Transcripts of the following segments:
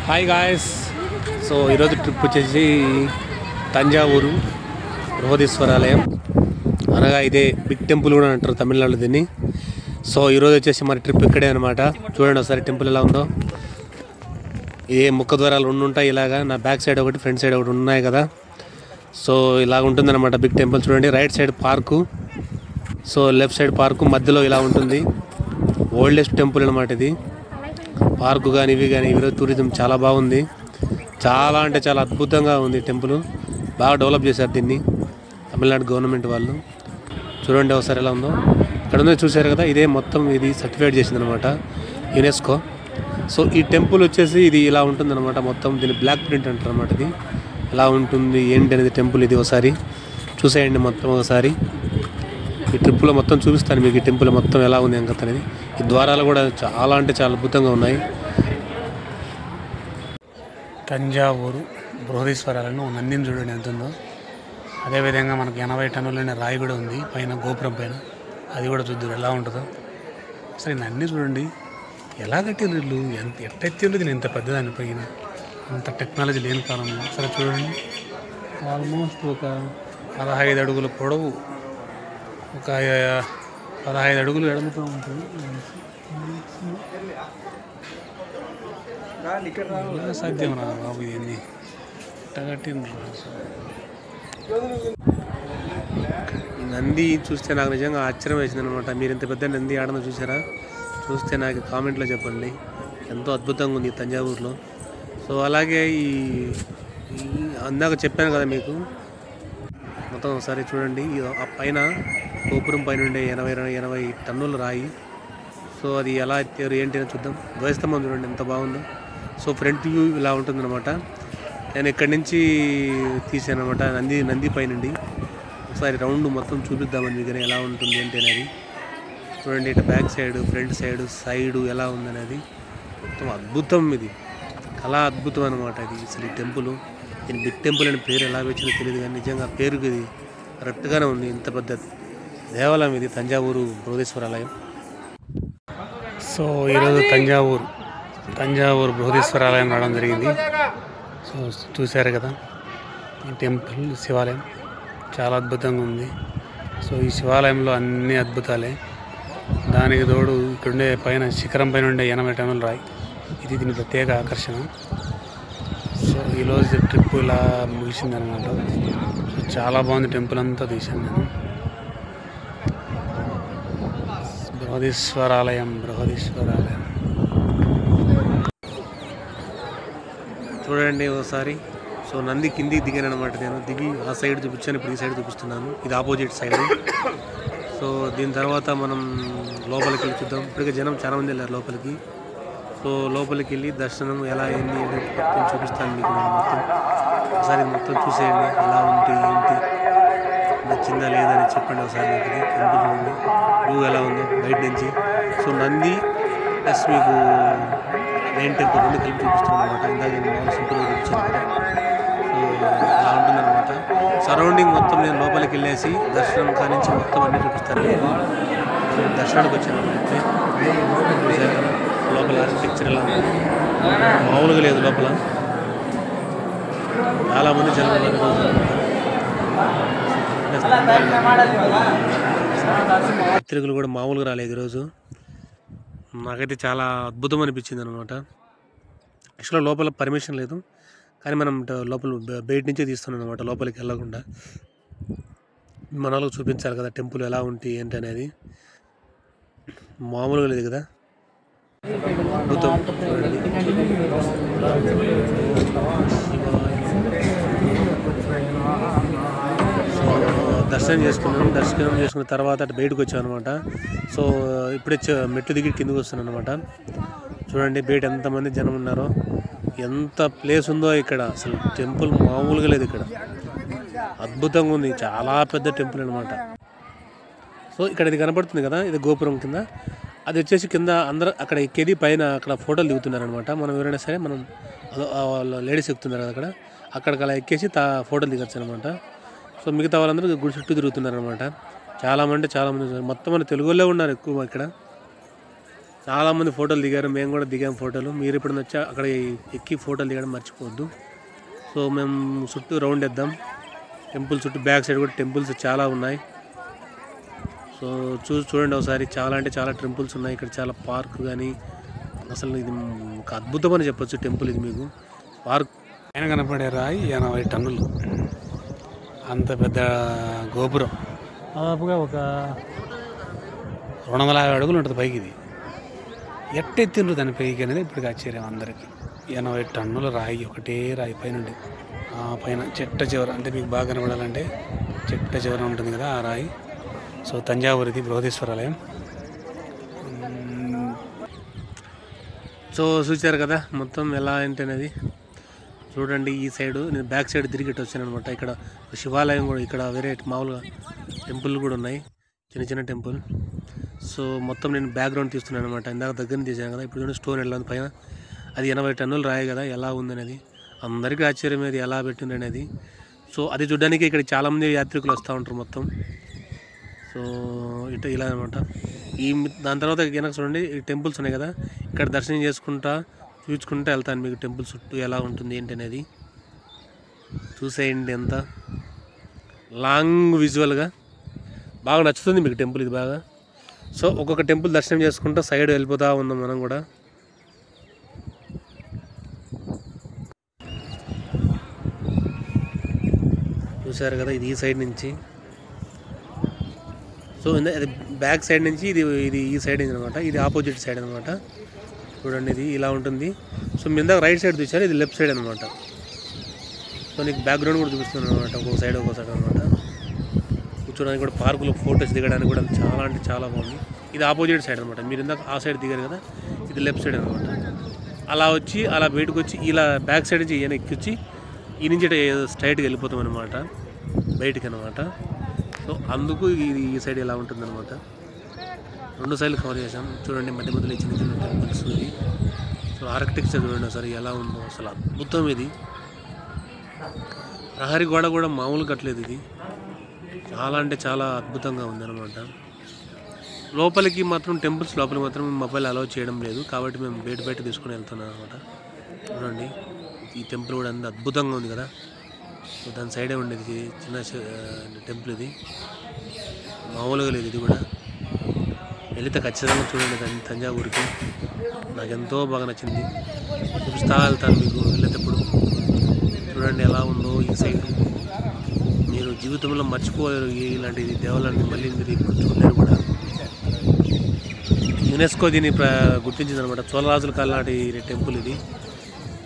Hi guys. So ఈరోజు trip వచ్చేసి తంజావూరు బృహదీశ్వరాలయం, అనగా ఇదే బిగ్ టెంపుల్ కూడా అంటారు తమిళనాడులో దీన్ని. సో ఈరోజు వచ్చేసి మన ట్రిప్ ఇక్కడే అనమాట. చూడండి ఒకసారి టెంపుల్ ఎలా ఉందో. ఇదే ముఖద్వారాలు రెండు ఉంటాయి ఇలాగా, నా బ్యాక్ సైడ్ ఒకటి ఫ్రంట్ సైడ్ ఒకటి ఉన్నాయి కదా. సో ఇలాగ ఉంటుందన్నమాట బిగ్ టెంపుల్. చూడండి right side park, so left side park, మధ్యలో ఇలా ఉంటుంది. ఓల్డెస్ట్ టెంపుల్ అనమాట ఇది. పార్కు కానీ ఇవి కానీ ఈరోజు టూరిజం చాలా బాగుంది. చాలా అంటే చాలా అద్భుతంగా ఉంది టెంపుల్. బాగా డెవలప్ చేశారు దీన్ని తమిళనాడు గవర్నమెంట్ వాళ్ళు. చూడండి ఒకసారి ఎలా ఉందో. ఇక్కడ ఉందో చూశారు కదా, ఇదే మొత్తం ఇది సర్టిఫైడ్ చేసిందనమాట యునెస్కో. సో ఈ టెంపుల్ వచ్చేసి ఇది ఇలా ఉంటుందన్నమాట. మొత్తం దీన్ని బ్లాక్ ప్రింట్ అంటారు అనమాట. ఇది ఎలా ఉంటుంది ఏంటి అనేది టెంపుల్ ఇది ఒకసారి చూసేయండి మొత్తం ఒకసారి. ఈ ట్రిప్లో మొత్తం చూపిస్తాను మీకు ఈ టెంపుల్ మొత్తం ఎలా ఉంది అంకత అనేది. ఈ ద్వారాలు కూడా చాలా అంటే చాలా అద్భుతంగా ఉన్నాయి. తంజావూరు బృహదీశ్వరాలను నందిని చూడండి ఎంత ఉందో. అదేవిధంగా మనకు 80 టన్నులైన రాయి కూడా ఉంది పైన గోపురం పైన, అది కూడా చూద్దాం ఎలా ఉంటుందో. అసలు నంది చూడండి ఎలా కట్టిండ్రు వీళ్ళు, ఎట్టెత్తి ఉండదు ఇంత పెద్దదాన్ని పైన, అంత టెక్నాలజీ లేని కాలంలో. సరే చూడండి, ఆల్మోస్ట్ ఒక 15 అడుగుల పొడవు, ఒక 15 అడుగులు ఎడమతో ఉంటుంది. సాధ్యం రా బాబు, ఇది కట్టిండ్రు. ఈ నంది చూస్తే నాకు నిజంగా ఆశ్చర్యం వేసింది అనమాట. మీరు ఇంత పెద్ద నంది ఆడన చూసారా? చూస్తే నాకు కామెంట్లో చెప్పండి. ఎంతో అద్భుతంగా ఉంది తంజావూరులో. సో అలాగే ఈ అందాక చెప్పాను కదా మీకు, మొత్తం ఒకసారి చూడండి. ఆ పైన గోపురం పైన ఉండే 80 టన్నుల రాయి. సో అది ఎలా ఎత్తారు ఏంటి అని చూద్దాం. ధ్వజస్తంభం చూడండి ఎంత బాగుందో. సో ఫ్రంట్ వ్యూ ఇలా ఉంటుందన్నమాట. నేను ఇక్కడి నుంచి తీసాను అనమాట నంది పైనుండి. ఒకసారి రౌండ్ మొత్తం చూపిద్దామని మీకు ఎలా ఉంటుంది ఏంటి అనేది. చూడండి ఇటు బ్యాక్ సైడ్, ఫ్రంట్ సైడు ఎలా ఉందనేది మొత్తం అద్భుతం. ఇది కళా అద్భుతం అనమాట. ఇది అసలు ఈ టెంపుల్, దీని బిగ్ టెంపుల్ అని పేరు ఎలా వచ్చిందో తెలియదు కానీ నిజంగా పేరుకి ఇది కరెక్ట్గానే ఉంది. ఇంత పెద్ద దేవాలయం ఇది తంజావూరు బృహదీశ్వరాలయం. సో ఈరోజు తంజావూరు బృహదీశ్వరాలయం రావడం జరిగింది. సో చూశారు కదా ఈ టెంపుల్, శివాలయం చాలా అద్భుతంగా ఉంది. సో ఈ శివాలయంలో అన్ని అద్భుతాలే. దానికి తోడు ఇక్కడుండే పైన శిఖరం పైన ఉండే 80 టన్నుల రాయి, ఇది దీని ప్రత్యేక ఆకర్షణ. సో ఈరోజు ట్రిప్ ఇలా ముగిసింది అనమాట. చాలా బాగుంది టెంపుల్ అంతా తీశాను నేను. బృహదీశ్వరాలయం చూడండి ఒకసారి. సో నంది కిందికి దిగాను అనమాట. నేను దిగి ఆ సైడ్ చూపించాను, ఇప్పుడు ఈ సైడ్ చూపిస్తున్నాను. ఇది ఆపోజిట్ సైడ్. సో దీని తర్వాత మనం లోపలికి వెళ్ళి చూద్దాం. ఇప్పటికే జనం చాలా మంది వెళ్ళారు లోపలికి. సో లోపలికి వెళ్ళి దర్శనం ఎలా అయింది మొత్తం చూపిస్తాను మీకు. నేను మొత్తం ఒకసారి మొత్తం చూసేయండి ఎలా ఉంది ఏంటి, నచ్చిందా లేదని చెప్పండి ఒకసారి. నాకు ఇది టెంపుల్ ఉంది, వ్యూ ఎలా ఉందో బయట నుంచి. సో నంది ప్లస్ మీకు మెయిన్ టెంపుల్ రెండు కలిపి చూపిస్తాను అనమాట. ఇందాక నేను సింపుల్గా చూపించాను కదా. సో అలా ఉంటుందన్నమాట. సరౌండింగ్ మొత్తం నేను లోపలికి వెళ్ళేసి దర్శనం కానించి మొత్తం అన్నీ చూపిస్తాను. దర్శనానికి వచ్చాను లోపల ఆర్కిటెక్చర్ ఎలా ఉంది, మామూలుగా లేదు. లోపల చాలామంది జనం ఉన్నారు. పత్రికలు కూడా మామూలుగా రాలేదు ఈరోజు. నాకైతే చాలా అద్భుతం అనిపించింది అనమాట. యాక్చువల్గా లోపల పర్మిషన్ లేదు, కానీ మనం లోపల బయట నుంచే తీస్తున్నాం అనమాట. లోపలికి వెళ్ళకుండా మన వాళ్ళకి చూపించాలి కదా టెంపుల్ ఎలా ఉంటుంది ఏంటి అనేది. మామూలుగా లేదు కదా, అద్భుతం. దర్శనం చేసుకున్న తర్వాత అటు బయటకు వచ్చాను అనమాట. సో ఇప్పుడే మెట్లు దిగి కిందకు వస్తున్నాను అనమాట. చూడండి బయట ఎంతమంది జనం ఉన్నారో, ఎంత ప్లేస్ ఉందో ఇక్కడ. అసలు టెంపుల్ మామూలుగా లేదు ఇక్కడ, అద్భుతంగా ఉంది. చాలా పెద్ద టెంపుల్ అనమాట. సో ఇక్కడ ఇది కనపడుతుంది కదా, ఇది గోపురం కింద. అది వచ్చేసి కింద అందరూ అక్కడ ఎక్కేది, పైన అక్కడ ఫోటోలు దిగుతున్నారనమాట. మనం ఎవరైనా సరే, మనం లేడీస్ ఎక్కుతున్నారు కదా అక్కడికి అలా ఎక్కేసి ఫోటోలు దిగచ్చు అనమాట. సో మిగతా వాళ్ళందరూ గుడి చుట్టూ తిరుగుతున్నారనమాట. చాలామంది మొత్తం మన తెలుగులో ఉన్నారు ఎక్కువ ఇక్కడ. చాలామంది ఫోటోలు దిగారు, మేము కూడా దిగాం ఫోటోలు. మీరు ఎప్పుడైనా వచ్చా అక్కడ ఎక్కి ఫోటోలు దిగడం మర్చిపోవద్దు. సో మేము చుట్టూ రౌండ్ వేద్దాం. టెంపుల్ చుట్టూ బ్యాక్ సైడ్ కూడా టెంపుల్స్ చాలా ఉన్నాయి. సో చూడండి ఒకసారి. చాలా అంటే చాలా టెంపుల్స్ ఉన్నాయి ఇక్కడ. చాలా పార్క్ కానీ అసలు ఇది ఒక అద్భుతం అని చెప్పొచ్చు టెంపుల్ ఇది. మీకు పార్క్ ఆయన కనపడే రాయి 80 టన్నులు, అంత పెద్ద గోపురం. దాదాపుగా ఒక 250 అడుగులు ఉంటుంది పైకి. ఇది ఎట్టెత్తిండ్రు దాని పైకి అనేది ఇప్పటికి ఆశ్చర్యం అందరికీ. 80 టన్నుల రాయి, ఒకటే రాయి పైనుండి. ఆ పైన చెట్ట చివర, అంటే మీకు బాగా కనపడాలంటే చెట్ట చివర ఉంటుంది కదా ఆ రాయి. సో తంజావూరిది బృహదీశ్వరాలయం. సో చూసారు కదా మొత్తం ఎలా ఏంటనేది. చూడండి ఈ సైడు నేను బ్యాక్ సైడ్ తిరిగి వచ్చాను అనమాట. ఇక్కడ శివాలయం కూడా, ఇక్కడ వేరే మామూలుగా టెంపుల్ కూడా ఉన్నాయి, చిన్న చిన్న టెంపుల్. సో మొత్తం నేను బ్యాక్గ్రౌండ్ తీస్తున్నాను అనమాట. ఇందాక దగ్గర తీసాను కదా. ఇప్పుడు చూడండి స్టోన్ ఎలా ఉంది పైన. అది 80 టన్నులు రాయి కదా, ఎలా ఉందనేది అందరికీ ఆశ్చర్యం అది ఎలా పెట్టింది అనేది. సో అది చూడడానికి ఇక్కడ చాలామంది యాత్రికులు వస్తూ ఉంటారు మొత్తం. సో ఇలా అనమాట. దాని తర్వాత వెనక చూడండి ఈ టెంపుల్స్ ఉన్నాయి కదా, ఇక్కడ దర్శనం చేసుకుంటా చూసుకుంటూ వెళ్తాను. మీకు టెంపుల్ చుట్టూ ఎలా ఉంటుంది ఏంటి అనేది చూసేయండి. ఎంత లాంగ్ విజువల్గా బాగా నచ్చుతుంది మీకు టెంపుల్ ఇది బాగా. సో ఒక్కొక్క టెంపుల్ దర్శనం చేసుకుంటూ సైడ్ వెళ్ళిపోతూ ఉన్నాం మనం కూడా. చూసారు కదా ఇది ఈ సైడ్ నుంచి. సో అది బ్యాక్ సైడ్ నుంచి ఇది ఈ సైడ్ నుంచి అనమాట. ఇది ఆపోజిట్ సైడ్ అనమాట. చూడండి ఇది ఇలా ఉంటుంది. సో మీ ఇందాక రైట్ సైడ్ చూసారు, ఇది లెఫ్ట్ సైడ్ అనమాట. సో నీకు బ్యాక్గ్రౌండ్ కూడా చూపిస్తున్నాను అనమాట, ఒక్కొక్క సైడ్ అనమాట. కూర్చోడానికి కూడా, పార్కులో ఫొటోస్ దిగడానికి కూడా చాలా అంటే చాలా బాగుంది. ఇది ఆపోజిట్ సైడ్ అనమాట. మీరు ఇందాక ఆ సైడ్ దిగారు కదా, ఇది లెఫ్ట్ సైడ్ అనమాట. అలా వచ్చి అలా బయటకు వచ్చి ఇలా బ్యాక్ సైడ్ నుంచి ఈయన ఎక్కిచ్చి ఈ నుంచి స్ట్రైట్గా వెళ్ళిపోతాం అనమాట బయటికి అనమాట. సో అందుకు ఈ సైడ్ ఇలా ఉంటుందన్నమాట. 2 సైడ్లు కవర్ చేసాం. చూడండి మధ్య మధ్యలో చిన్న చిన్న టెంపుల్స్ ఇది. సో ఆర్కిటెక్చర్ చూడండి ఒకసారి ఎలా ఉందో, అసలు అద్భుతం ఇది. ప్రహరీ గోడ కూడా మామూలు కట్టలేదు ఇది, చాలా అంటే చాలా అద్భుతంగా ఉందన్నమాట. లోపలికి మాత్రం టెంపుల్స్ లోపలికి మాత్రం మొబైల్ అలౌ చేయడం లేదు, కాబట్టి మేము బయట తీసుకొని వెళ్తున్నాం అనమాట. చూడండి ఈ టెంపుల్ కూడా అంత అద్భుతంగా ఉంది కదా. సో దాని సైడే ఉండేది చిన్న టెంపుల్ ఇది, మామూలుగా లేదు ఇది కూడా. వెళితే ఖచ్చితంగా చూడండి తంజావూరికి. నాకు ఎంతో బాగా నచ్చింది, చూపిస్తా వెళ్తాను మీకు వెళ్ళేటప్పుడు. చూడండి ఎలా ఉందో ఈ సైడ్. మీరు జీవితంలో మర్చిపోలేరు ఇలాంటిది దేవాలయాన్ని, మళ్ళీ మీరు ఇప్పుడు చూడలేరు కూడా. యునెస్కో దీన్ని గుర్తించింది అనమాట. చోళరాజుల కాలం నాటి టెంపుల్ ఇది.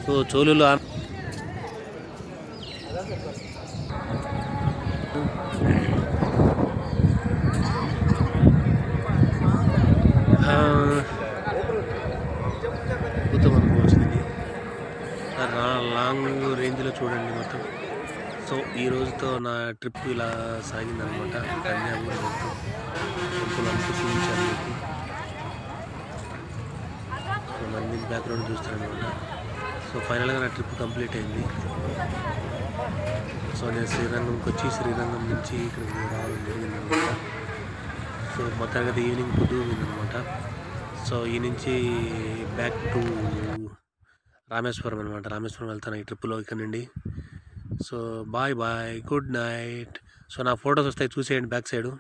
సో చోళులు అద్భుతం అనుకోవచ్చింది. లాంగ్ రేంజ్లో చూడండి మొత్తం. సో ఈ రోజుతో నా ట్రిప్ ఇలా సాగిందనమాట. తంజావూరు మొత్తం టెంపుల్ అంతా చూపించాను మీకు. మంది బ్యాక్గ్రౌండ్ చూస్తారనమాట. సో ఫైనల్గా నా ట్రిప్ కంప్లీట్ అయింది. సో నేను శ్రీరంగంకి వచ్చి శ్రీరంగం నుంచి ఇక్కడికి రావడం జరిగిందనమాట. సో మొత్తానికి అది ఈవినింగ్ కుదిరిందనమాట. సో ఈ నుంచి బ్యాక్ టు రామేశ్వరం అనమాట. రామేశ్వరం వెళ్తాను ఈ ట్రిప్లో ఇక్కడ నుండి. So bye bye, good night. So నా ఫొటోస్ వస్తాయి చూసేయండి బ్యాక్ సైడు.